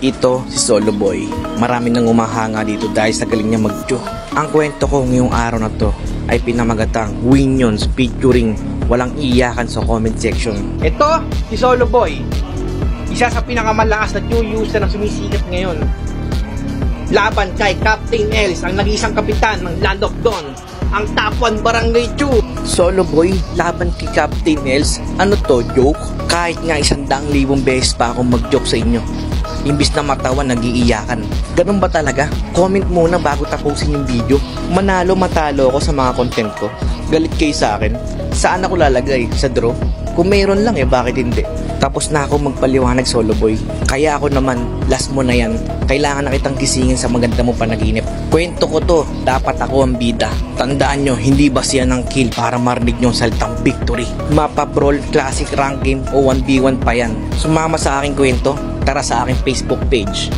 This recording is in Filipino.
Ito si Solo Boy. Marami nang umahanga dito dahil sa galing niya mag-joke. Ang kwento ko ngayong araw na to ay pinamagatang Winions featuring walang iyakan sa comment section. Ito si Solo Boy, isa sa pinakamalakas na new user na sumisikat ngayon. Laban kay Captain Els, ang nag-iisang kapitan ng Land of Dawn, ang top 1 Barangay 2. Solo Boy laban kay Captain Els? Ano to, joke? Kahit nga 100,000 beses pa akong mag-joke sa inyo, imbis na matawa, nag-iiyakan. Ganun ba talaga? Comment muna bago tapusin yung video. Manalo matalo ako sa mga content ko. Galit kayo sa akin? Saan ako lalagay? Sa draw? Kung mayroon lang bakit hindi? Tapos na ako magpaliwanag, Solo Boy. Kaya ako naman, last mo na yan. Kailangan na kitang gisingin sa maganda mo panaginip. Kwento ko to, dapat ako ang bida. Tandaan nyo, hindi basihan ng kill para marinig nyo ang salitang victory. Mapa Brawl, Classic Rank Game o 1v1 pa yan. Sumama sa aking kwento, tara sa aking Facebook page.